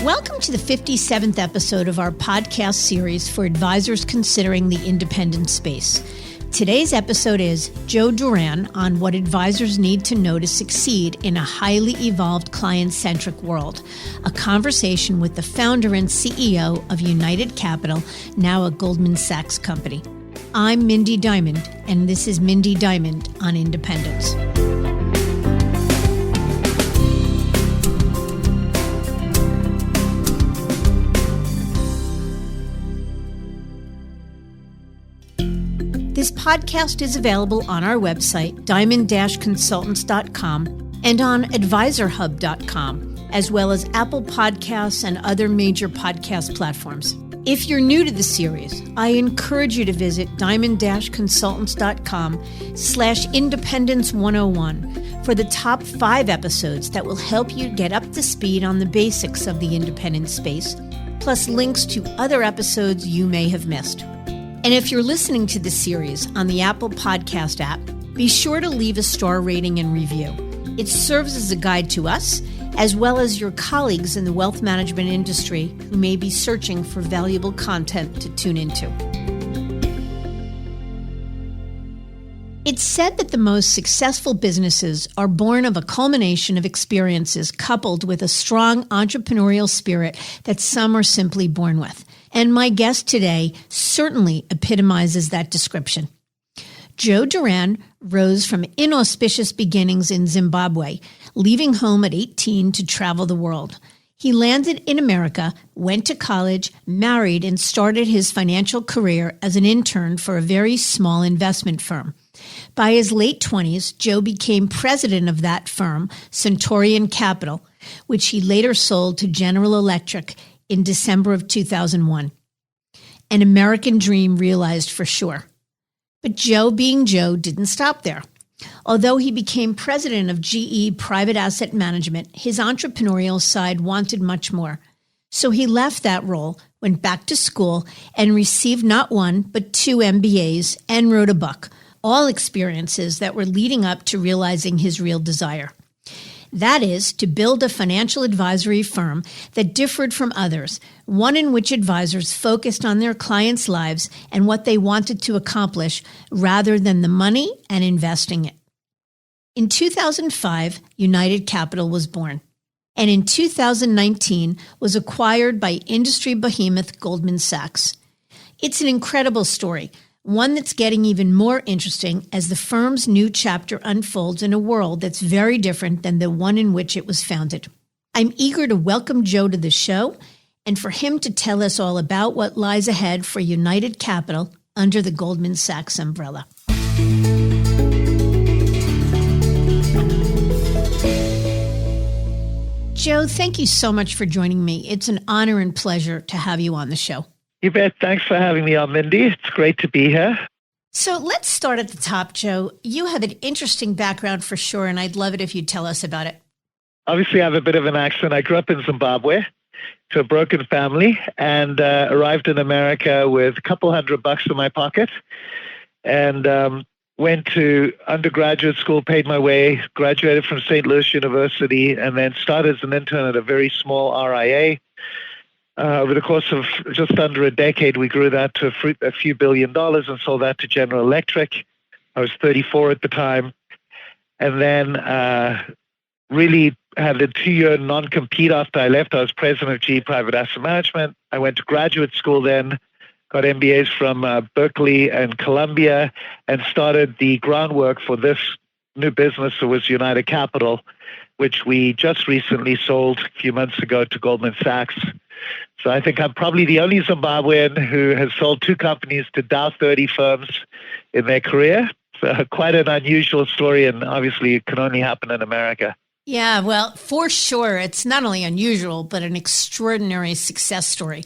Welcome to the 57th episode of our podcast series for advisors considering the independent space. Today's episode is Joe Duran on what advisors need to know to succeed in a highly evolved client-centric world, a conversation with the founder and CEO of United Capital, now a Goldman Sachs Company. I'm Mindy Diamond, and this is Mindy Diamond on Independence. This podcast is available on our website, diamond-consultants.com, and on advisorhub.com, as well as Apple Podcasts and other major podcast platforms. If you're new to the series, I encourage you to visit diamond-consultants.com/independence101 for the top 5 episodes that will help you get up to speed on the basics of the independent space, plus links to other episodes you may have missed. And if you're listening to this series on the Apple Podcast app, be sure to leave a star rating and review. It serves as a guide to us, as well as your colleagues in the wealth management industry who may be searching for valuable content to tune into. It's said that the most successful businesses are born of a culmination of experiences coupled with a strong entrepreneurial spirit that some are simply born with. And my guest today certainly epitomizes that description. Joe Duran rose from inauspicious beginnings in Zimbabwe, leaving home at 18 to travel the world. He landed in America, went to college, married, and started his financial career as an intern for a very small investment firm. By his late 20s, Joe became president of that firm, Centurion Capital, which he later sold to General Electric in December of 2001. An American dream realized for sure. But Joe, being Joe, didn't stop there. Although he became president of GE Private Asset Management, his entrepreneurial side wanted much more. So he left that role, went back to school, and received not one, but 2 MBAs and wrote a book, all experiences that were leading up to realizing his real desire. That is, to build a financial advisory firm that differed from others, one in which advisors focused on their clients' lives and what they wanted to accomplish rather than the money and investing it. In 2005, United Capital was born, and in 2019 was acquired by industry behemoth Goldman Sachs. It's an incredible story, one that's getting even more interesting as the firm's new chapter unfolds in a world that's very different than the one in which it was founded. I'm eager to welcome Joe to the show and for him to tell us all about what lies ahead for United Capital under the Goldman Sachs umbrella. Joe, thank you so much for joining me. It's an honor and pleasure to have you on the show. You bet. Thanks for having me on, Mindy. It's great to be here. So let's start at the top, Joe. You have an interesting background for sure, and I'd love it if you'd tell us about it. Obviously, I have a bit of an accent. I grew up in Zimbabwe to a broken family and arrived in America with a couple $100 in my pocket and went to undergraduate school, paid my way, graduated from St. Louis University, and then started as an intern at a very small RIA. Over the course of just under a decade, we grew that to a few $1 billion and sold that to General Electric. I was 34 at the time. And then really had a 2-year non-compete after I left. I was president of GE Private Asset Management. I went to graduate school then, got MBAs from Berkeley and Columbia, and started the groundwork for this new business that was United Capital, which we just recently sold a few months ago to Goldman Sachs. So I think I'm probably the only Zimbabwean who has sold 2 companies to Dow 30 firms in their career. So quite an unusual story, and obviously it can only happen in America. Yeah, well, for sure. It's not only unusual, but an extraordinary success story.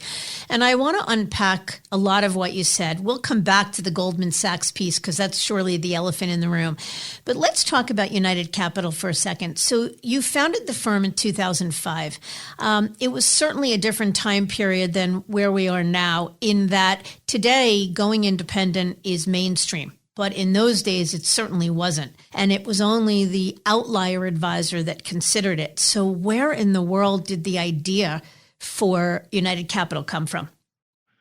And I want to unpack a lot of what you said. We'll come back to the Goldman Sachs piece because that's surely the elephant in the room. But let's talk about United Capital for a second. So you founded the firm in 2005. It was certainly a different time period than where we are now, in that today going independent is mainstream. But in those days, it certainly wasn't. And it was only the outlier advisor that considered it. So where in the world did the idea for United Capital come from?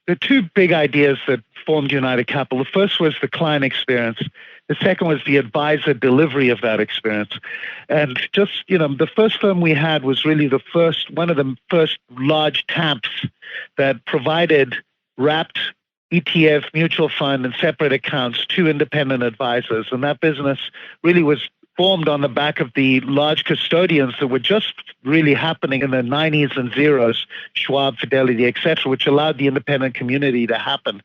The two big ideas that formed United Capital, the first was the client experience. The second was the advisor delivery of that experience. And just, the first firm we had was really one of the first large TAMPs that provided wrapped ETF, mutual fund, and separate accounts to independent advisors. And that business really was formed on the back of the large custodians that were just really happening in the 90s and zeros, Schwab, Fidelity, etc., which allowed the independent community to happen.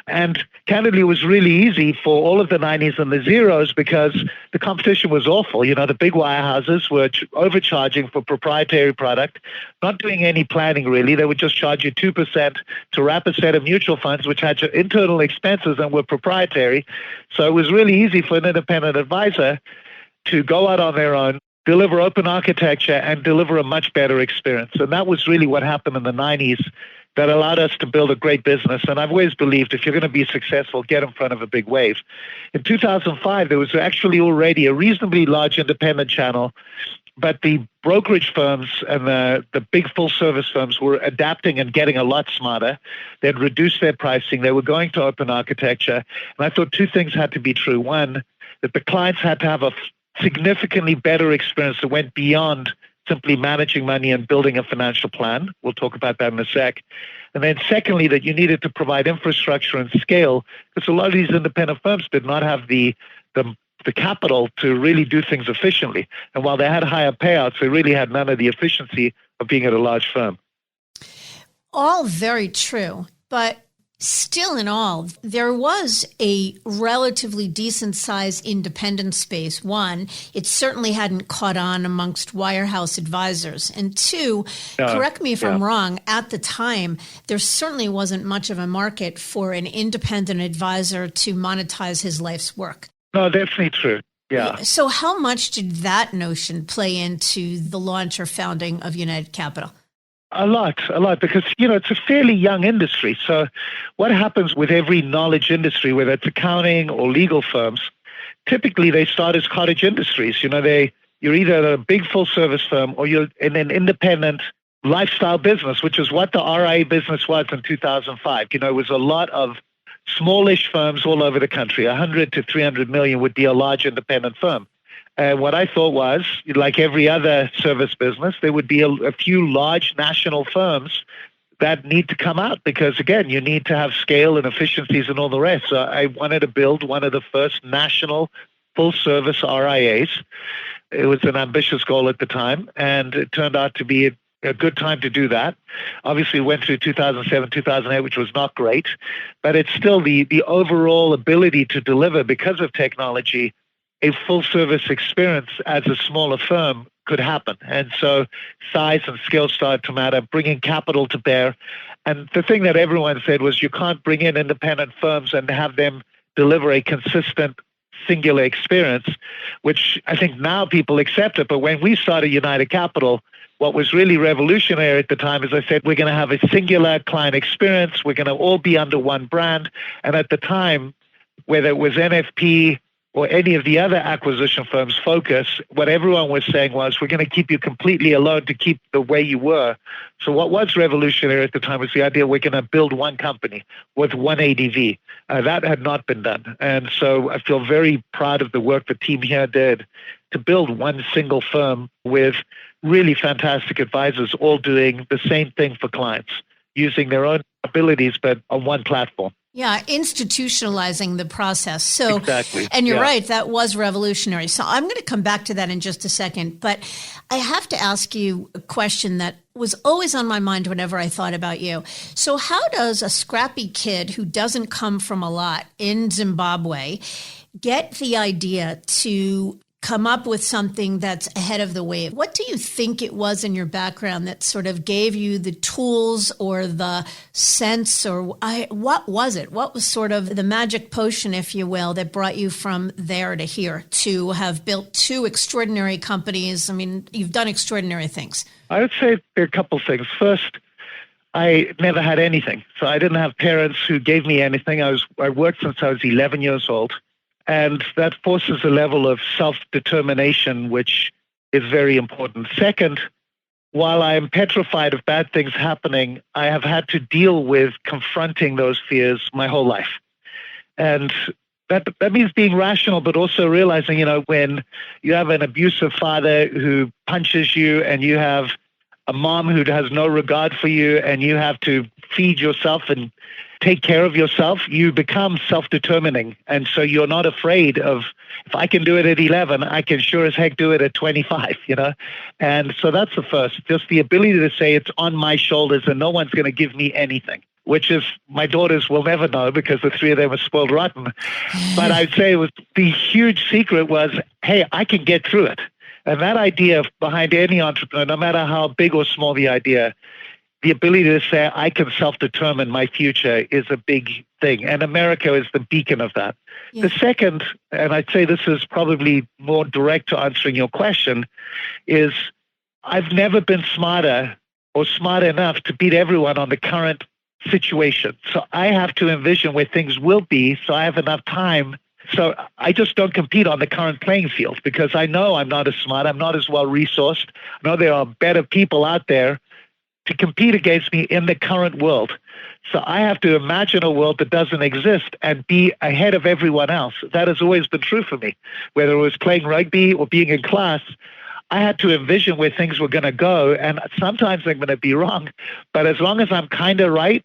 And candidly, it was really easy for all of the 90s and the zeros because the competition was awful. The big wirehouses were overcharging for proprietary product, not doing any planning really. They would just charge you 2% to wrap a set of mutual funds, which had internal expenses and were proprietary. So it was really easy for an independent advisor to go out on their own, deliver open architecture, and deliver a much better experience. And that was really what happened in the 90s that allowed us to build a great business. And I've always believed if you're going to be successful, get in front of a big wave. In 2005, there was actually already a reasonably large independent channel, but the brokerage firms and the big full-service firms were adapting and getting a lot smarter. They'd reduced their pricing. They were going to open architecture. And I thought two things had to be true. One, that the clients had to have a significantly better experience that went beyond simply managing money and building a financial plan. We'll talk about that in a sec. And then secondly, that you needed to provide infrastructure and scale because a lot of these independent firms did not have the capital to really do things efficiently. And while they had higher payouts, they really had none of the efficiency of being at a large firm. All very true, but still in all, there was a relatively decent-sized independent space. One, it certainly hadn't caught on amongst wirehouse advisors. And two, correct me if I'm wrong, at the time, there certainly wasn't much of a market for an independent advisor to monetize his life's work. No, definitely true. Yeah. So how much did that notion play into the launch or founding of United Capital? A lot, because, it's a fairly young industry. So what happens with every knowledge industry, whether it's accounting or legal firms, typically they start as cottage industries. You're either a big full service firm or you're in an independent lifestyle business, which is what the RIA business was in 2005. It was a lot of smallish firms all over the country. 100 to 300 million would be a large independent firm. And what I thought was, like every other service business, there would be a few large national firms that need to come out because, again, you need to have scale and efficiencies and all the rest. So I wanted to build one of the first national full-service RIAs. It was an ambitious goal at the time, and it turned out to be a good time to do that. Obviously, we went through 2007, 2008, which was not great, but it's still the overall ability to deliver because of technology. A full-service experience as a smaller firm could happen. And so size and scale started to matter, bringing capital to bear. And the thing that everyone said was you can't bring in independent firms and have them deliver a consistent, singular experience, which I think now people accept it. But when we started United Capital, what was really revolutionary at the time is I said, we're going to have a singular client experience. We're going to all be under one brand. And at the time, whether it was NFP, or any of the other acquisition firms' focus, what everyone was saying was, we're going to keep you completely alone to keep the way you were. So what was revolutionary at the time was the idea we're going to build one company with one ADV. That had not been done. And so I feel very proud of the work the team here did to build one single firm with really fantastic advisors all doing the same thing for clients, using their own abilities, but on one platform. Yeah, institutionalizing the process. So, exactly. And you're right, that was revolutionary. So I'm going to come back to that in just a second. But I have to ask you a question that was always on my mind whenever I thought about you. So how does a scrappy kid who doesn't come from a lot in Zimbabwe get the idea to come up with something that's ahead of the wave? What do you think it was in your background that sort of gave you the tools or the sense, or what was it? What was sort of the magic potion, if you will, that brought you from there to here to have built two extraordinary companies? I mean, you've done extraordinary things. I would say there are a couple of things. First, I never had anything. So I didn't have parents who gave me anything. I worked since I was 11 years old. And that forces a level of self-determination, which is very important. Second, while I am petrified of bad things happening, I have had to deal with confronting those fears my whole life. And that means being rational, but also realizing, when you have an abusive father who punches you and you have a mom who has no regard for you and you have to feed yourself and take care of yourself, you become self-determining. And so you're not afraid of, if I can do it at 11, I can sure as heck do it at 25, And so that's the first, just the ability to say it's on my shoulders and no one's going to give me anything, which is my daughters will never know because the three of them are spoiled rotten. But I'd say the huge secret was, hey, I can get through it. And that idea behind any entrepreneur, no matter how big or small the idea, the ability to say, I can self-determine my future is a big thing. And America is the beacon of that. Yeah. The second, and I'd say this is probably more direct to answering your question, is I've never been smarter or smart enough to beat everyone on the current situation. So I have to envision where things will be so I have enough time. So I just don't compete on the current playing field because I know I'm not as smart, I'm not as well resourced. I know there are better people out there to compete against me in the current world. So I have to imagine a world that doesn't exist and be ahead of everyone else. That has always been true for me. Whether it was playing rugby or being in class, I had to envision where things were going to go. And sometimes I'm going to be wrong. But as long as I'm kind of right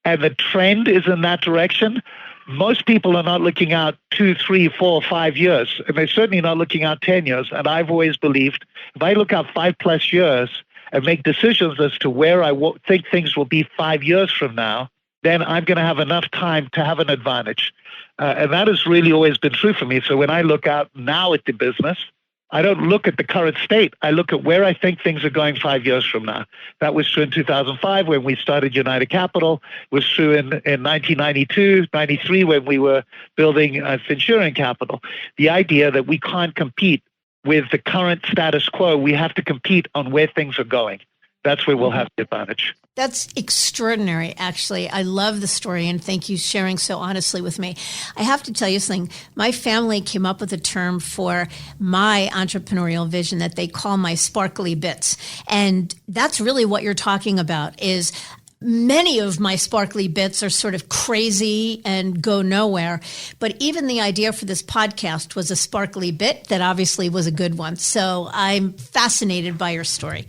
and the trend is in that direction, most people are not looking out 2, 3, 4, 5 years. And they're certainly not looking out 10 years. And I've always believed if I look out 5+ years, and make decisions as to where I think things will be 5 years from now, then I'm going to have enough time to have an advantage. And that has really always been true for me. So when I look out now at the business, I don't look at the current state. I look at where I think things are going 5 years from now. That was true in 2005 when we started United Capital. It was true in 1992, 93 when we were building Centurion Capital. The idea that we can't compete with the current status quo, we have to compete on where things are going. That's where we'll have the advantage. That's extraordinary, actually. I love the story, and thank you for sharing so honestly with me. I have to tell you something. My family came up with a term for my entrepreneurial vision that they call my sparkly bits. And that's really what you're talking about is many of my sparkly bits are sort of crazy and go nowhere. But even the idea for this podcast was a sparkly bit that obviously was a good one. So I'm fascinated by your story.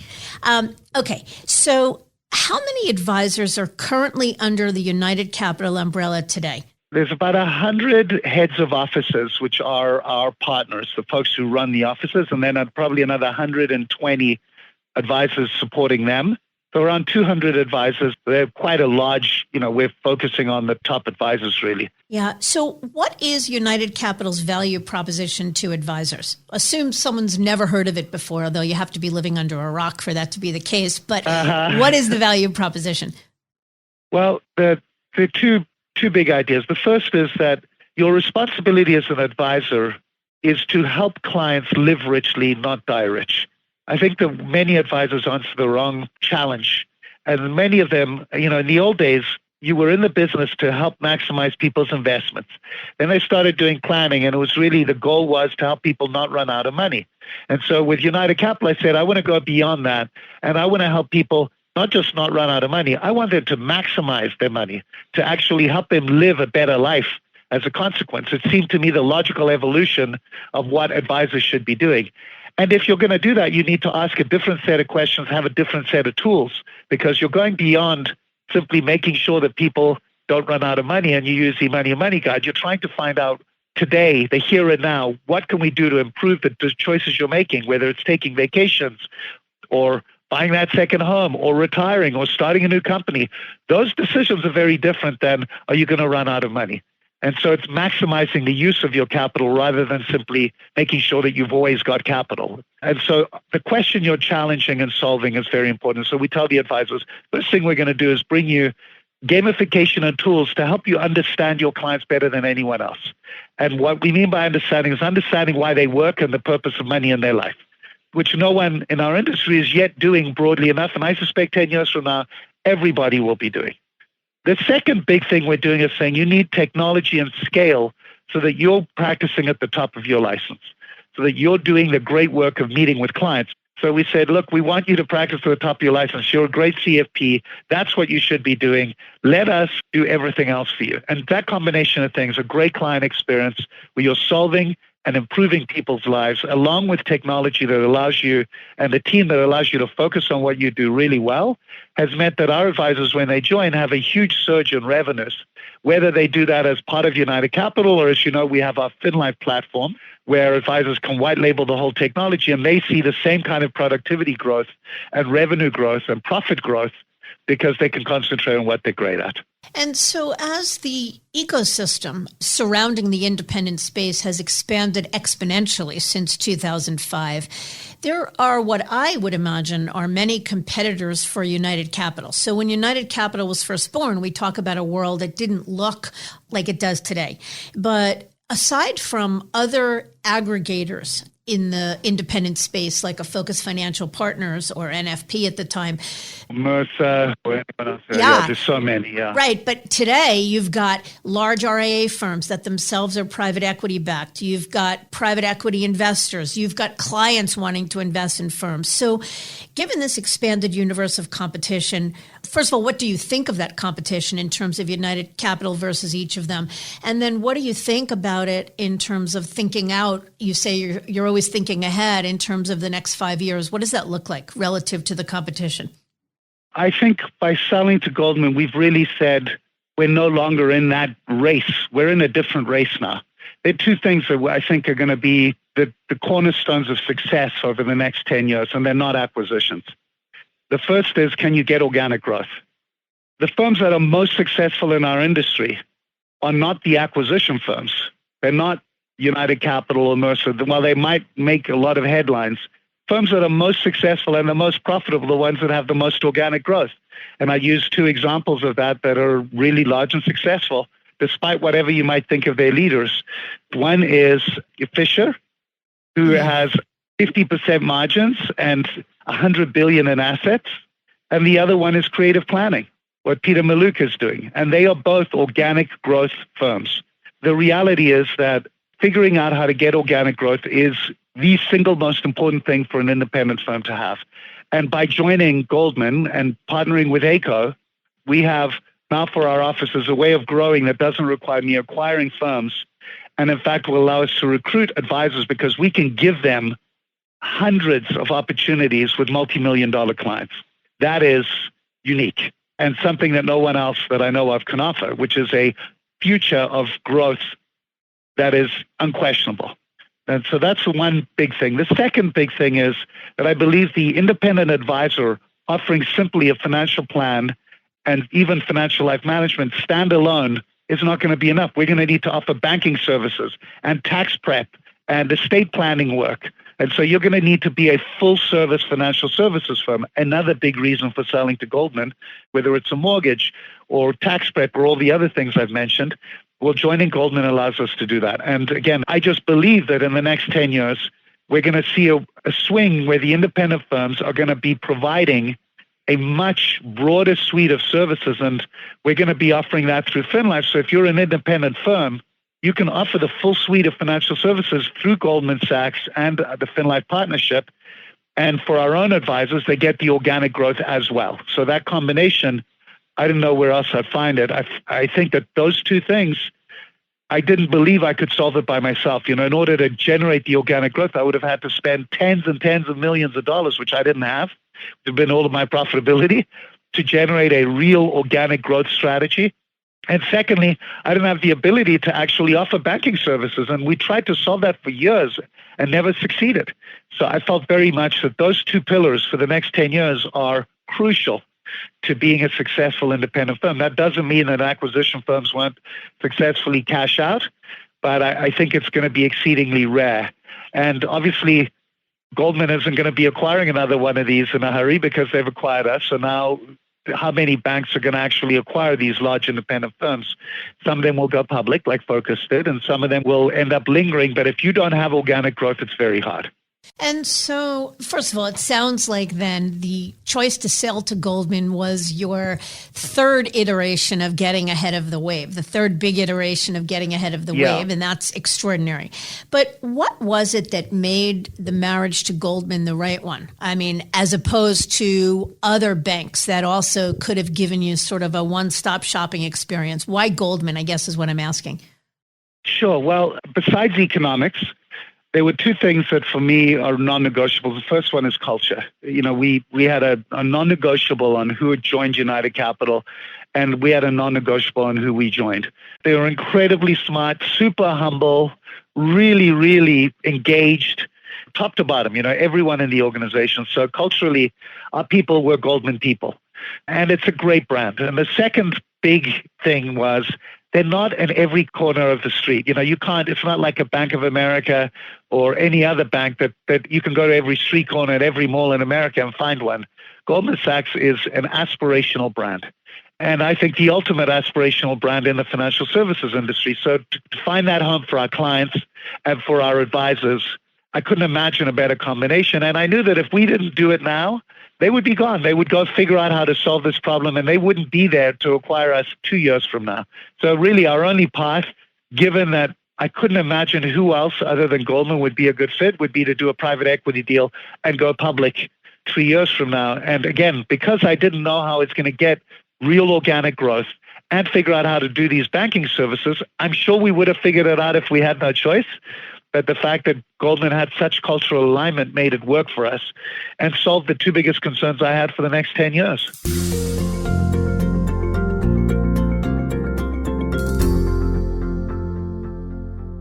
Okay, so how many advisors are currently under the United Capital umbrella today? There's about 100 heads of offices, which are our partners, the folks who run the offices, and then probably another 120 advisors supporting them. So around 200 advisors. They're quite a large, we're focusing on the top advisors, really. Yeah. So what is United Capital's value proposition to advisors? Assume someone's never heard of it before, although you have to be living under a rock for that to be the case. But what is the value proposition? Well, the two big ideas. The first is that your responsibility as an advisor is to help clients live richly, not die rich. I think that many advisors answer the wrong challenge. And many of them, in the old days, you were in the business to help maximize people's investments. Then they started doing planning, and it was really the goal was to help people not run out of money. And so with United Capital, I said, I want to go beyond that, and I want to help people not just not run out of money. I want them to maximize their money, to actually help them live a better life as a consequence. It seemed to me the logical evolution of what advisors should be doing. And if you're going to do that, you need to ask a different set of questions, have a different set of tools, because you're going beyond simply making sure that people don't run out of money and you use the money guide. You're trying to find out today, the here and now, what can we do to improve the choices you're making, whether it's taking vacations or buying that second home or retiring or starting a new company. Those decisions are very different than, are you going to run out of money? And so it's maximizing the use of your capital rather than simply making sure that you've always got capital. And so the question you're challenging and solving is very important. So we tell the advisors, first thing we're going to do is bring you gamification and tools to help you understand your clients better than anyone else. And what we mean by understanding is understanding why they work and the purpose of money in their life, which no one in our industry is yet doing broadly enough. And I suspect 10 years from now, everybody will be doing. The second big thing we're doing is saying you need technology and scale so that you're practicing at the top of your license, so that you're doing the great work of meeting with clients. So we said, look, we want you to practice to the top of your license. You're a great CFP. That's what you should be doing. Let us do everything else for you. And that combination of things, a great client experience where you're solving and improving people's lives, along with technology that allows you and a team that allows you to focus on what you do really well, has meant that our advisors, when they join, have a huge surge in revenues. Whether they do that as part of United Capital or, as you know, we have our FinLife platform where advisors can white label the whole technology and they see the same kind of productivity growth and revenue growth and profit growth because they can concentrate on what they're great at. And so as the ecosystem surrounding the independent space has expanded exponentially since 2005, there are what I would imagine are many competitors for United Capital. So when United Capital was first born, we talk about a world that didn't look like it does today. But aside from other aggregators in the independent space, like a Focus Financial Partners or NFP at the time. Mercer, yeah, there's so many, yeah. Right, but today you've got large RIA firms that themselves are private equity backed. You've got private equity investors. You've got clients wanting to invest in firms. So given this expanded universe of competition, first of all, what do you think of that competition in terms of United Capital versus each of them? And then what do you think about it in terms of thinking out? You say you're always thinking ahead in terms of the next 5 years. What does that look like relative to the competition? I think by selling to Goldman, we've really said we're no longer in that race. We're in a different race now. There are two things that I think are going to be the cornerstones of success over the next 10 years, and they're not acquisitions. The first is, can you get organic growth? The firms that are most successful in our industry are not the acquisition firms. They're not United Capital or Mercer. While they might make a lot of headlines, firms that are most successful and the most profitable are the ones that have the most organic growth. And I use two examples of that are really large and successful, despite whatever you might think of their leaders. One is Fisher, who has 50% margins and $100 billion in assets. And the other one is Creative Planning, what Peter Maluk is doing. And they are both organic growth firms. The reality is that figuring out how to get organic growth is the single most important thing for an independent firm to have. And by joining Goldman and partnering with ACO, we have now for our offices a way of growing that doesn't require me acquiring firms, and in fact will allow us to recruit advisors because we can give them hundreds of opportunities with multi-million-dollar clients. That is unique and something that no one else that I know of can offer, which is a future of growth that is unquestionable. And so that's the one big thing. The second big thing is that I believe the independent advisor offering simply a financial plan and even financial life management standalone is not going to be enough. We're going to need to offer banking services and tax prep and estate planning work. And so you're going to need to be a full-service financial services firm. Another big reason for selling to Goldman, whether it's a mortgage or tax prep or all the other things I've mentioned, well, joining Goldman allows us to do that. And again, I just believe that in the next 10 years, we're going to see a swing where the independent firms are going to be providing a much broader suite of services, and we're going to be offering that through FinLife. So if you're an independent firm, you can offer the full suite of financial services through Goldman Sachs and the FinLife partnership. And for our own advisors, they get the organic growth as well. So that combination, I didn't know where else I'd find it. I think that those two things, I didn't believe I could solve it by myself. You know, in order to generate the organic growth, I would have had to spend tens and tens of millions of dollars, which I didn't have. It's been all of my profitability to generate a real organic growth strategy. And secondly, I didn't have the ability to actually offer banking services. And we tried to solve that for years and never succeeded. So I felt very much that those two pillars for the next 10 years are crucial to being a successful independent firm. That doesn't mean that acquisition firms won't successfully cash out, but I think it's going to be exceedingly rare. And obviously, Goldman isn't going to be acquiring another one of these in a hurry because they've acquired us. So now how many banks are going to actually acquire these large independent firms? Some of them will go public like Focus did, and some of them will end up lingering. But if you don't have organic growth, it's very hard. And so, first of all, it sounds like then the choice to sell to Goldman was your third iteration of getting ahead of the wave, the third big iteration of getting ahead of the wave, and that's extraordinary. But what was it that made the marriage to Goldman the right one? I mean, as opposed to other banks that also could have given you sort of a one-stop shopping experience. Why Goldman, I guess, is what I'm asking. Sure. Well, besides economics, there were two things that for me are non-negotiables. The first one is culture. We had a non-negotiable on who had joined United Capital, and we had a non-negotiable on who we joined. They were incredibly smart, super humble, really, really engaged, top to bottom, everyone in the organization. So culturally, our people were Goldman people. And it's a great brand. And the second big thing was they're not in every corner of the street. You can't, it's not like a Bank of America or any other bank that you can go to every street corner at every mall in America and find one. Goldman Sachs is an aspirational brand. And I think the ultimate aspirational brand in the financial services industry. So to find that home for our clients and for our advisors, I couldn't imagine a better combination. And I knew that if we didn't do it now, they would be gone. They would go figure out how to solve this problem, and they wouldn't be there to acquire us 2 years from now. So really our only path, given that I couldn't imagine who else other than Goldman would be a good fit, would be to do a private equity deal and go public 3 years from now. And again, because I didn't know how it's going to get real organic growth and figure out how to do these banking services, I'm sure we would have figured it out if we had no choice. But the fact that Goldman had such cultural alignment made it work for us and solved the two biggest concerns I had for the next 10 years.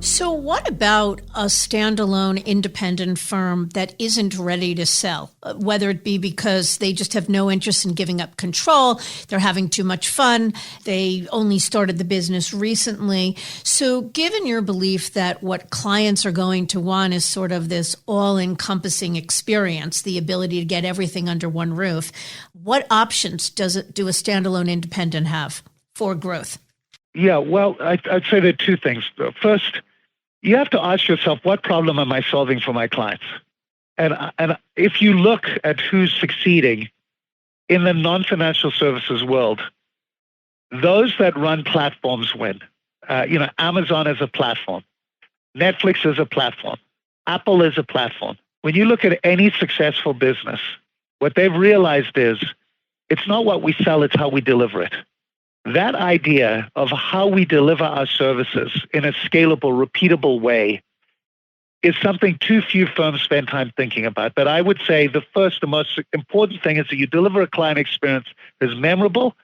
So what about a standalone independent firm that isn't ready to sell, whether it be because they just have no interest in giving up control, they're having too much fun, they only started the business recently. So given your belief that what clients are going to want is sort of this all-encompassing experience, the ability to get everything under one roof, what options do a standalone independent have for growth? Yeah, well, I'd say there are two things. First, you have to ask yourself, what problem am I solving for my clients? And if you look at who's succeeding in the non-financial services world, those that run platforms win. Amazon is a platform. Netflix is a platform. Apple is a platform. When you look at any successful business, what they've realized is it's not what we sell, it's how we deliver it. That idea of how we deliver our services in a scalable, repeatable way is something too few firms spend time thinking about. But I would say the most important thing is that you deliver a client experience that is memorable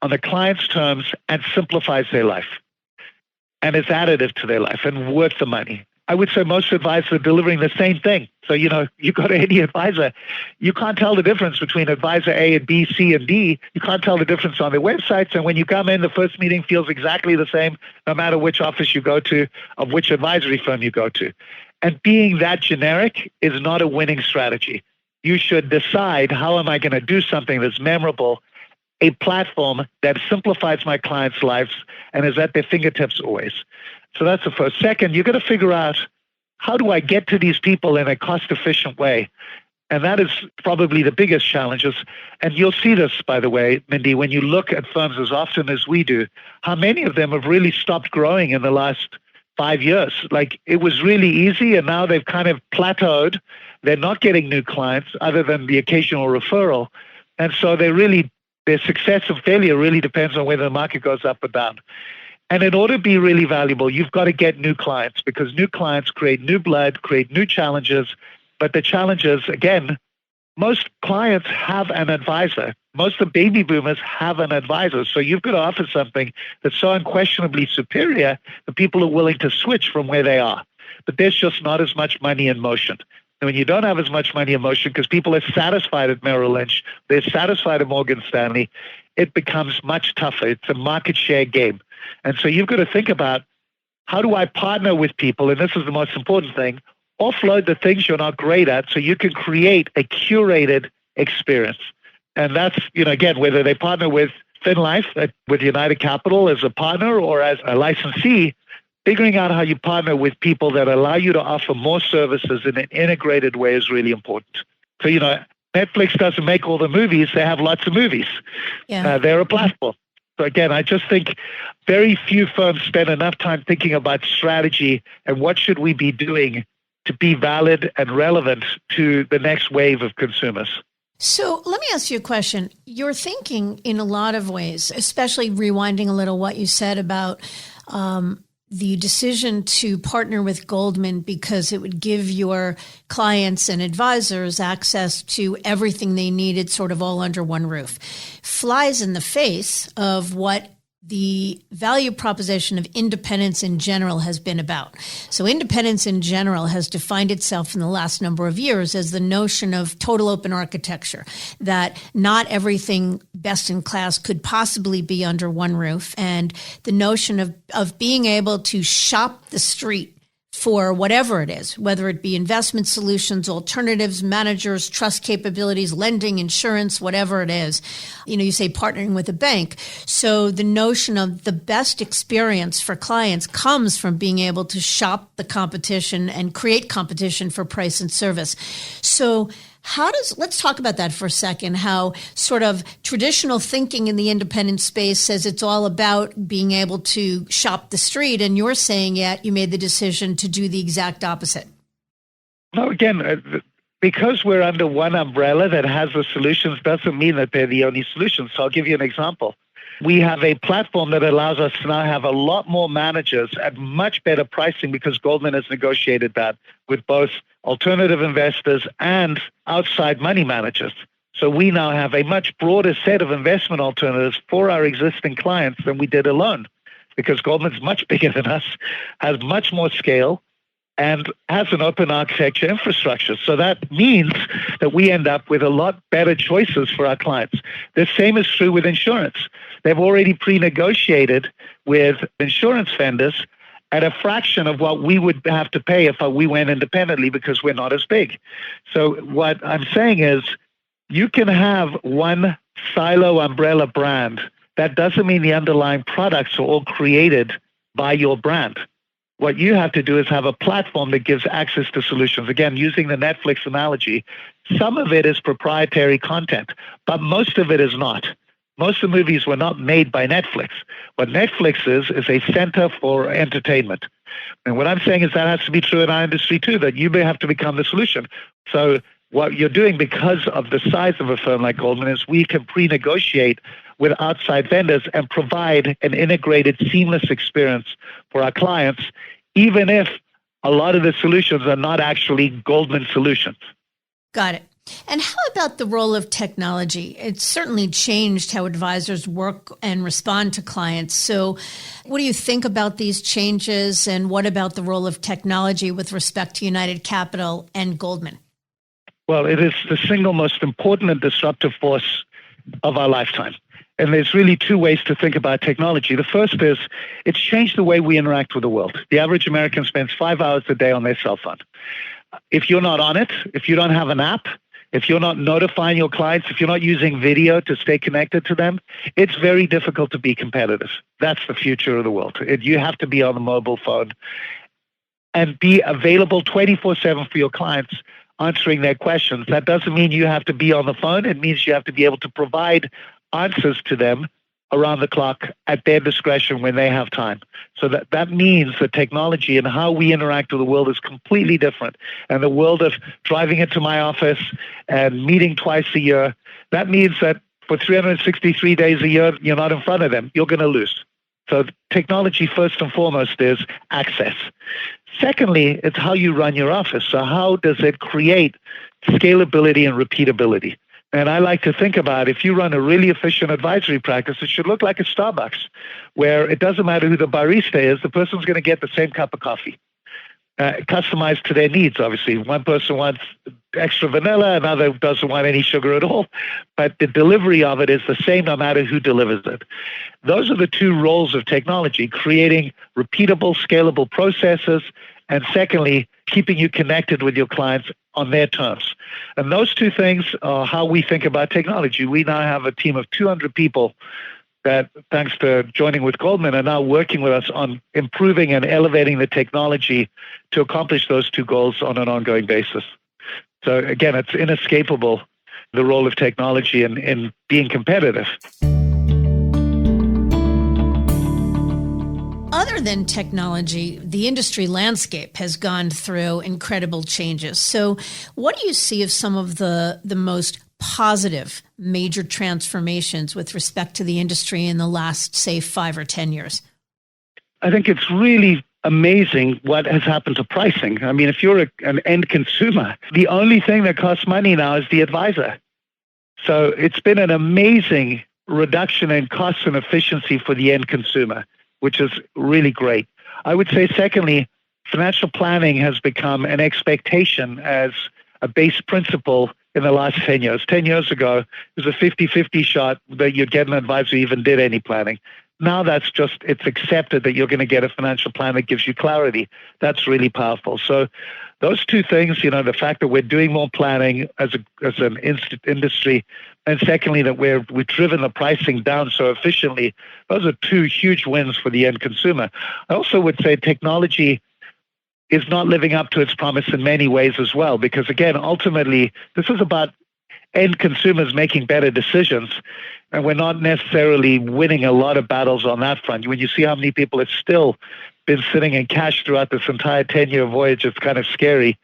on the client's terms and simplifies their life and is additive to their life and worth the money. I would say most advisors are delivering the same thing. So, you go to any advisor, you can't tell the difference between advisor A and B, C, and D. You can't tell the difference on their websites. And when you come in, the first meeting feels exactly the same, no matter which office you go to, of which advisory firm you go to. And being that generic is not a winning strategy. You should decide, how am I going to do something that's memorable, a platform that simplifies my clients' lives and is at their fingertips always. So that's the first. Second, you've got to figure out, how do I get to these people in a cost-efficient way? And that is probably the biggest challenges. And you'll see this, by the way, Mindy, when you look at firms as often as we do, how many of them have really stopped growing in the last 5 years. Like, it was really easy, and now they've kind of plateaued. They're not getting new clients other than the occasional referral. And so their success or failure really depends on whether the market goes up or down. And in order to be really valuable, you've got to get new clients, because new clients create new blood, create new challenges. But the challenges, again, most clients have an advisor. Most of the baby boomers have an advisor. So you've got to offer something that's so unquestionably superior that people are willing to switch from where they are. But there's just not as much money in motion. And when you don't have as much money in motion, because people are satisfied at Merrill Lynch, they're satisfied at Morgan Stanley, it becomes much tougher. It's a market share game. And so you've got to think about, how do I partner with people? And this is the most important thing. Offload the things you're not great at so you can create a curated experience. And that's, again, whether they partner with FinLife, with United Capital as a partner or as a licensee, figuring out how you partner with people that allow you to offer more services in an integrated way is really important. So, Netflix doesn't make all the movies. They have lots of movies. Yeah. They're a platform. So again, I just think very few firms spend enough time thinking about strategy and what should we be doing to be valid and relevant to the next wave of consumers. So let me ask you a question. You're thinking in a lot of ways, especially rewinding a little what you said about the decision to partner with Goldman because it would give your clients and advisors access to everything they needed sort of all under one roof. Flies in the face of what the value proposition of independence in general has been about. So independence in general has defined itself in the last number of years as the notion of total open architecture, that not everything best in class could possibly be under one roof, and the notion of being able to shop the street for whatever it is, whether it be investment solutions, alternatives, managers, trust capabilities, lending, insurance, whatever it is. You say partnering with a bank. So the notion of the best experience for clients comes from being able to shop the competition and create competition for price and service. So let's talk about that for a second, how sort of traditional thinking in the independent space says it's all about being able to shop the street, and you're saying yet you made the decision to do the exact opposite. No, again, because we're under one umbrella that has the solutions doesn't mean that they're the only solutions. So I'll give you an example. We have a platform that allows us to now have a lot more managers at much better pricing because Goldman has negotiated that with both alternative investors and outside money managers. So we now have a much broader set of investment alternatives for our existing clients than we did alone because Goldman's much bigger than us, has much more scale, and has an open architecture infrastructure. So that means that we end up with a lot better choices for our clients. The same is true with insurance. They've already pre-negotiated with insurance vendors at a fraction of what we would have to pay if we went independently because we're not as big. So what I'm saying is you can have one silo umbrella brand. That doesn't mean the underlying products are all created by your brand. What you have to do is have a platform that gives access to solutions. Again, using the Netflix analogy, some of it is proprietary content, but most of it is not. Most of the movies were not made by Netflix. What Netflix is a center for entertainment. And what I'm saying is that has to be true in our industry too, that you may have to become the solution. So what you're doing because of the size of a firm like Goldman is we can pre-negotiate with outside vendors and provide an integrated, seamless experience for our clients, even if a lot of the solutions are not actually Goldman solutions. Got it. And how about the role of technology? It's certainly changed how advisors work and respond to clients. So what do you think about these changes, and what about the role of technology with respect to United Capital and Goldman? Well, it is the single most important and disruptive force of our lifetime. And there's really two ways to think about technology. The first is it's changed the way we interact with the world. The average American spends 5 hours a day on their cell phone. If you're not on it, if you don't have an app, if you're not notifying your clients, if you're not using video to stay connected to them, it's very difficult to be competitive. That's the future of the world. You have to be on the mobile phone and be available 24/7 for your clients, answering their questions. That doesn't mean you have to be on the phone. It means you have to be able to provide answers to them around the clock at their discretion when they have time. So that means that technology and how we interact with the world is completely different. And the world of driving into my office and meeting twice a year, that means that for 363 days a year, you're not in front of them. You're going to lose. So technology, first and foremost, is access. Secondly, it's how you run your office. So how does it create scalability and repeatability? And I like to think about if you run a really efficient advisory practice, it should look like a Starbucks, where it doesn't matter who the barista is, the person's going to get the same cup of coffee, customized to their needs, obviously. One person wants extra vanilla, another doesn't want any sugar at all, but the delivery of it is the same no matter who delivers it. Those are the two roles of technology, creating repeatable, scalable processes, and secondly, keeping you connected with your clients on their terms. And those two things are how we think about technology. We now have a team of 200 people that, thanks to joining with Goldman, are now working with us on improving and elevating the technology to accomplish those two goals on an ongoing basis. So again, it's inescapable, the role of technology in being competitive. Other than technology, the industry landscape has gone through incredible changes. So what do you see as some of the most positive major transformations with respect to the industry in the last, say, 5 or 10 years? I think it's really amazing what has happened to pricing. I mean, if you're an end consumer, the only thing that costs money now is the advisor. So it's been an amazing reduction in costs and efficiency for the end consumer, which is really great. I would say, secondly, financial planning has become an expectation as a base principle in the last 10 years. 10 years ago, it was a 50-50 shot that you'd get an advisor who even did any planning. Now it's accepted that you're going to get a financial plan that gives you clarity. That's really powerful. So those two things, the fact that we're doing more planning as an industry, and secondly, that we've driven the pricing down so efficiently, those are two huge wins for the end consumer. I also would say technology is not living up to its promise in many ways as well, because again, ultimately, this is about end consumers making better decisions, and we're not necessarily winning a lot of battles on that front. When you see how many people have still been sitting in cash throughout this entire 10-year voyage, it's kind of scary.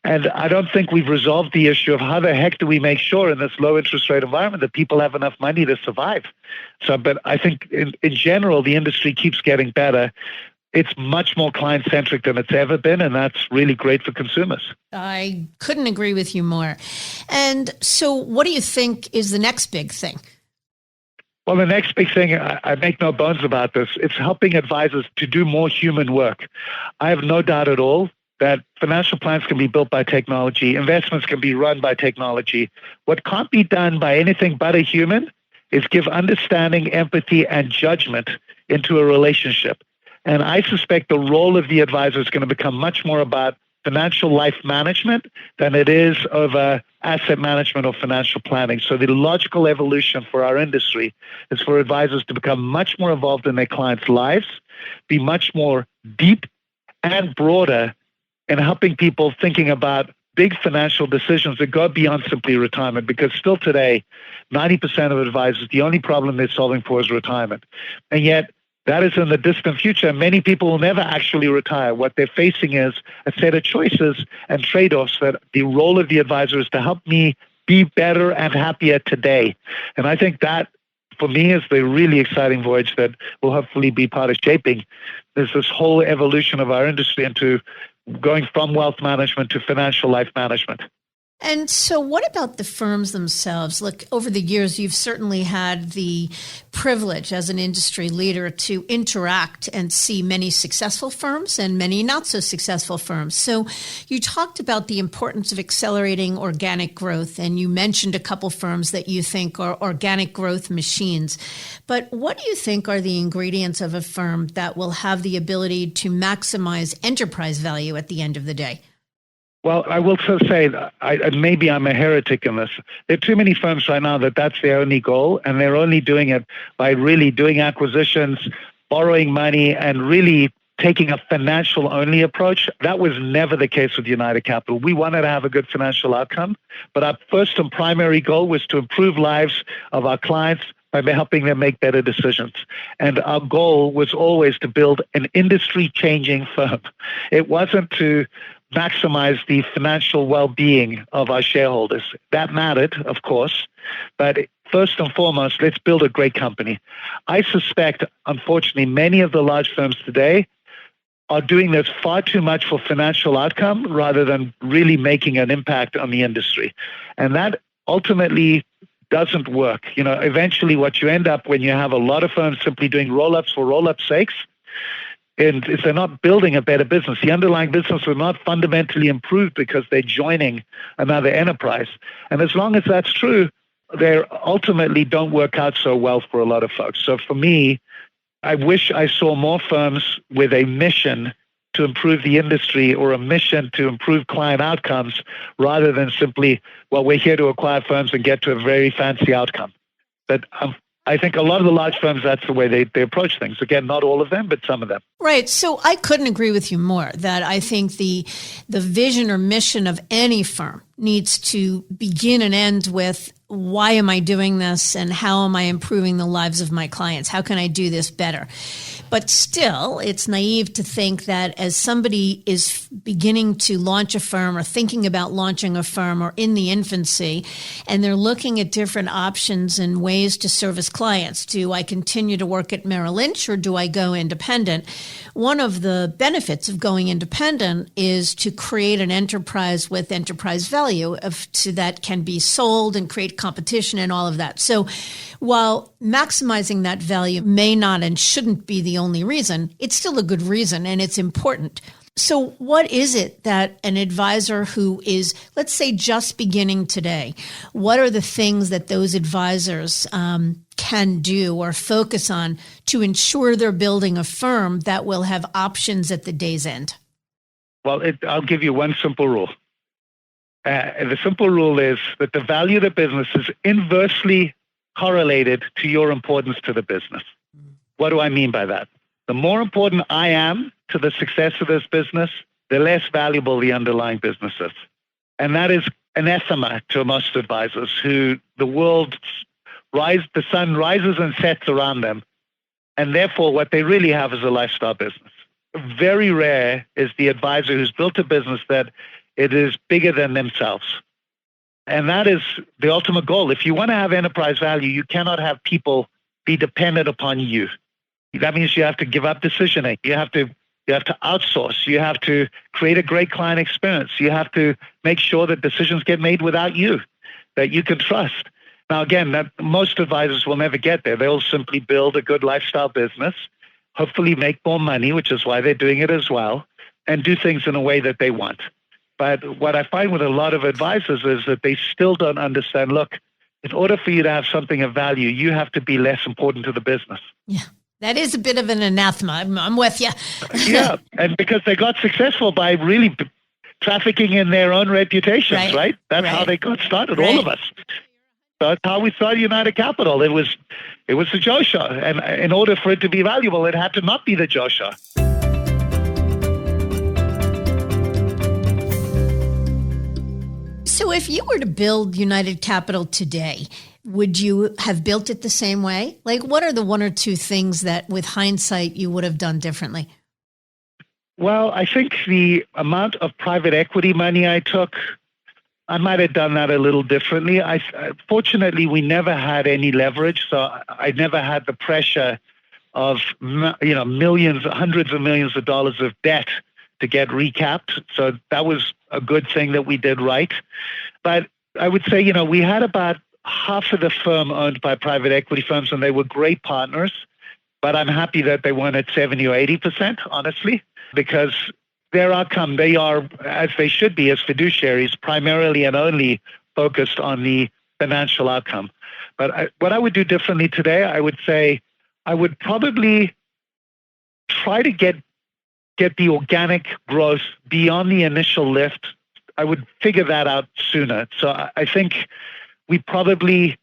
And I don't think we've resolved the issue of how the heck do we make sure in this low interest rate environment that people have enough money to survive. But I think in general, the industry keeps getting better. It's much more client-centric than it's ever been, and that's really great for consumers. I couldn't agree with you more. And so what do you think is the next big thing? Well, the next big thing, I make no bones about this, it's helping advisors to do more human work. I have no doubt at all that financial plans can be built by technology, investments can be run by technology. What can't be done by anything but a human is give understanding, empathy, and judgment into a relationship. And I suspect the role of the advisor is going to become much more about financial life management than it is of asset management or financial planning. So the logical evolution for our industry is for advisors to become much more involved in their clients' lives, be much more deep and broader in helping people thinking about big financial decisions that go beyond simply retirement, because still today, 90% of advisors, the only problem they're solving for is retirement. And yet, that is in the distant future. Many people will never actually retire. What they're facing is a set of choices and trade-offs that the role of the advisor is to help me be better and happier today. And I think that, for me, is the really exciting voyage that will hopefully be part of shaping. There's this whole evolution of our industry into going from wealth management to financial life management. And so what about the firms themselves? Look, over the years, you've certainly had the privilege as an industry leader to interact and see many successful firms and many not so successful firms. So you talked about the importance of accelerating organic growth, and you mentioned a couple firms that you think are organic growth machines. But what do you think are the ingredients of a firm that will have the ability to maximize enterprise value at the end of the day? Well, I will say that maybe I'm a heretic in this. There are too many firms right now that's their only goal, and they're only doing it by really doing acquisitions, borrowing money, and really taking a financial-only approach. That was never the case with United Capital. We wanted to have a good financial outcome, but our first and primary goal was to improve lives of our clients by helping them make better decisions. And our goal was always to build an industry-changing firm. It wasn't to maximize the financial well-being of our shareholders. That mattered, of course, but first and foremost, let's build a great company. I suspect, unfortunately, many of the large firms today are doing this far too much for financial outcome rather than really making an impact on the industry. And that ultimately doesn't work. Eventually what you end up when you have a lot of firms simply doing roll-ups for roll-up's sakes, and if they're not building a better business, the underlying business will not fundamentally improve because they're joining another enterprise. And as long as that's true, they ultimately don't work out so well for a lot of folks. So for me, I wish I saw more firms with a mission to improve the industry or a mission to improve client outcomes rather than simply, well, we're here to acquire firms and get to a very fancy outcome. But I think a lot of the large firms, that's the way they approach things. Again, not all of them, but some of them. Right. So I couldn't agree with you more that I think the vision or mission of any firm needs to begin and end with, why am I doing this and how am I improving the lives of my clients? How can I do this better? But still, it's naive to think that as somebody is beginning to launch a firm or thinking about launching a firm or in the infancy, and they're looking at different options and ways to service clients. Do I continue to work at Merrill Lynch or do I go independent? One of the benefits of going independent is to create an enterprise with enterprise value that can be sold and create competition and all of that. So while maximizing that value may not and shouldn't be the only reason, it's still a good reason and it's important. So what is it that an advisor who is, let's say, just beginning today, what are the things that those advisors can do or focus on to ensure they're building a firm that will have options at the day's end? Well, I'll give you one simple rule. The simple rule is that the value of the business is inversely correlated to your importance to the business. What do I mean by that? The more important I am to the success of this business, the less valuable the underlying business is. And that is anathema to most advisors who the sun rises and sets around them. And therefore, what they really have is a lifestyle business. Very rare is the advisor who's built a business that it is bigger than themselves. And that is the ultimate goal. If you want to have enterprise value, you cannot have people be dependent upon you. That means you have to give up decisioning. You have to outsource. You have to create a great client experience. You have to make sure that decisions get made without you, that you can trust. Now, again, most advisors will never get there. They'll simply build a good lifestyle business, hopefully make more money, which is why they're doing it as well, and do things in a way that they want. But what I find with a lot of advisors is that they still don't understand, look, in order for you to have something of value, you have to be less important to the business. Yeah. That is a bit of an anathema. I'm with you. Yeah, and because they got successful by really trafficking in their own reputations, right? That's how they got started, all of us. So that's how we started United Capital. It was the Joe Show, and in order for it to be valuable, it had to not be the Joe Show. So if you were to build United Capital today, would you have built it the same way? Like, what are the one or two things that, with hindsight, you would have done differently? Well, I think the amount of private equity money I took, I might have done that a little differently. Fortunately, we never had any leverage, so I never had the pressure of millions, hundreds of millions of dollars of debt to get recapped. So that was a good thing that we did right. But I would say, we had about half of the firm owned by private equity firms, and they were great partners. But I'm happy that they weren't at 70 or 80%, honestly, because their outcome, they are, as they should be as fiduciaries, primarily and only focused on the financial outcome. But what I would do differently today, I would say I would probably try to get the organic growth beyond the initial lift. I would figure that out sooner. So I think we probably,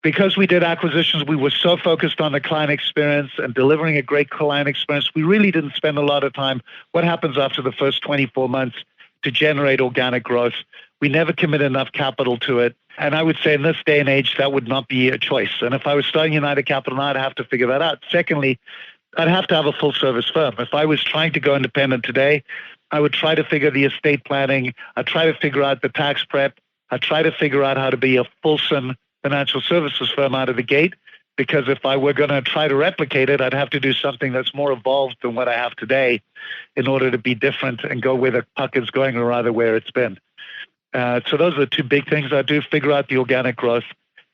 because we did acquisitions, we were so focused on the client experience and delivering a great client experience, we really didn't spend a lot of time. What happens after the first 24 months to generate organic growth? We never commit enough capital to it. And I would say in this day and age, that would not be a choice. And if I was starting United Capital now, I'd have to figure that out. Secondly, I'd have to have a full service firm. If I was trying to go independent today, I would try to figure the estate planning. I'd try to figure out the tax prep. I'd try to figure out how to be a fulsome financial services firm out of the gate, because if I were going to try to replicate it, I'd have to do something that's more evolved than what I have today in order to be different and go where the puck is going, or rather where it's been. So those are the two big things I do: figure out the organic growth,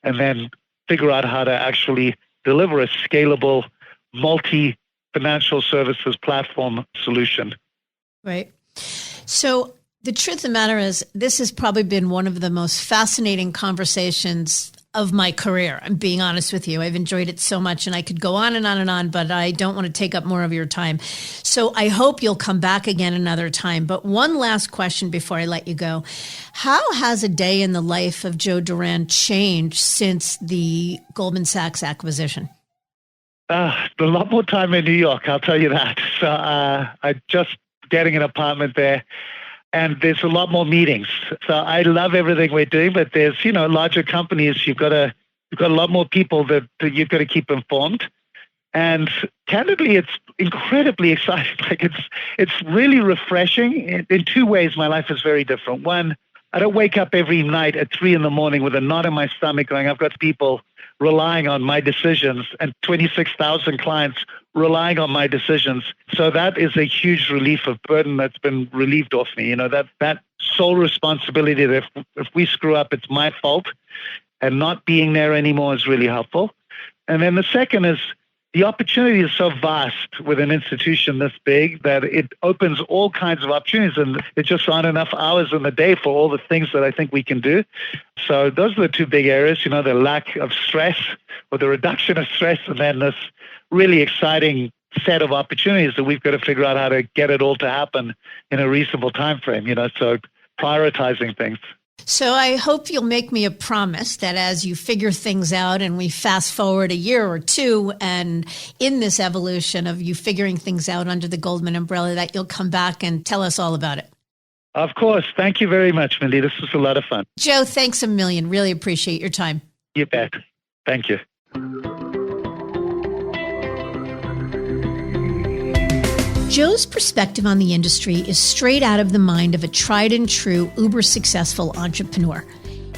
and then figure out how to actually deliver a scalable, multi-financial services platform solution. Right. So the truth of the matter is, this has probably been one of the most fascinating conversations of my career. I'm being honest with you. I've enjoyed it so much, and I could go on and on and on, but I don't want to take up more of your time. So I hope you'll come back again another time. But one last question before I let you go. How has a day in the life of Joe Duran changed since the Goldman Sachs acquisition? A lot more time in New York, I'll tell you that. So I just getting an apartment there. And there's a lot more meetings. So I love everything we're doing, but there's, larger companies, you've got a lot more people that you've got to keep informed. And candidly, it's incredibly exciting. Like it's really refreshing. In two ways, my life is very different. One, I don't wake up every night at 3 a.m. with a knot in my stomach going, I've got people relying on my decisions and 26,000 clients relying on my decisions. So that is a huge relief of burden that's been relieved off me. That sole responsibility that if we screw up, it's my fault, and not being there anymore is really helpful. And then the second is the opportunity is so vast with an institution this big that it opens all kinds of opportunities, and it just aren't enough hours in the day for all the things that I think we can do. So those are the two big areas, the lack of stress or the reduction of stress, and then this really exciting set of opportunities that we've got to figure out how to get it all to happen in a reasonable time frame, so prioritizing things. So I hope you'll make me a promise that as you figure things out and we fast forward a year or two, and in this evolution of you figuring things out under the Goldman umbrella, that you'll come back and tell us all about it. Of course. Thank you very much, Mindy. This was a lot of fun. Joe, thanks a million. Really appreciate your time. You bet. Thank you. Joe's perspective on the industry is straight out of the mind of a tried and true, uber successful entrepreneur.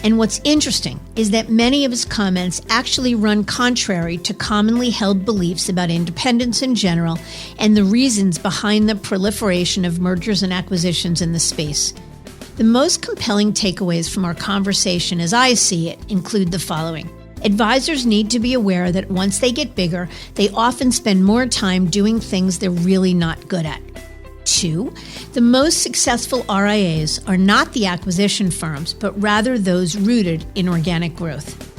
And what's interesting is that many of his comments actually run contrary to commonly held beliefs about independence in general and the reasons behind the proliferation of mergers and acquisitions in the space. The most compelling takeaways from our conversation, as I see it, include the following. Advisors need to be aware that once they get bigger, they often spend more time doing things they're really not good at. 2, the most successful RIAs are not the acquisition firms, but rather those rooted in organic growth.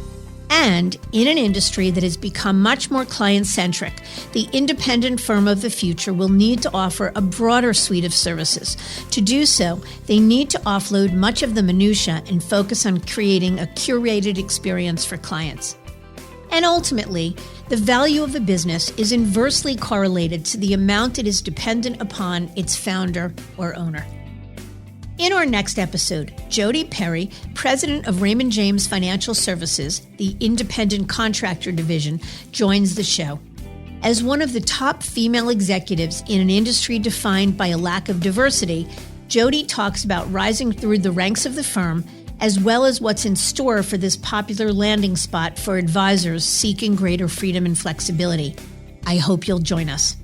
And in an industry that has become much more client-centric, the independent firm of the future will need to offer a broader suite of services. To do so, they need to offload much of the minutia and focus on creating a curated experience for clients. And ultimately, the value of a business is inversely correlated to the amount it is dependent upon its founder or owner. In our next episode, Jody Perry, president of Raymond James Financial Services, the independent contractor division, joins the show. As one of the top female executives in an industry defined by a lack of diversity, Jody talks about rising through the ranks of the firm, as well as what's in store for this popular landing spot for advisors seeking greater freedom and flexibility. I hope you'll join us.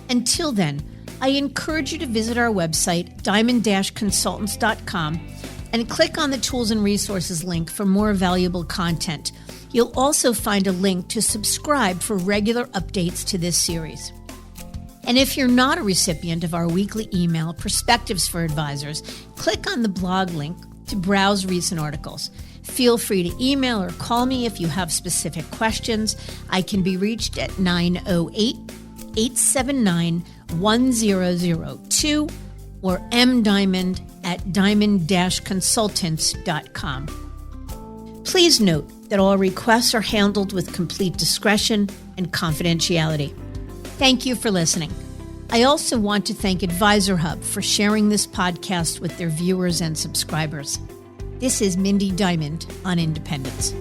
Until then, I encourage you to visit our website, diamond-consultants.com, and click on the Tools and Resources link for more valuable content. You'll also find a link to subscribe for regular updates to this series. And if you're not a recipient of our weekly email, Perspectives for Advisors, click on the blog link to browse recent articles. Feel free to email or call me if you have specific questions. I can be reached at 908-879-1002 or mdiamond@diamond-consultants.com. Please note that all requests are handled with complete discretion and confidentiality. Thank you for listening. I also want to thank Advisor Hub for sharing this podcast with their viewers and subscribers. This is Mindy Diamond on Independence.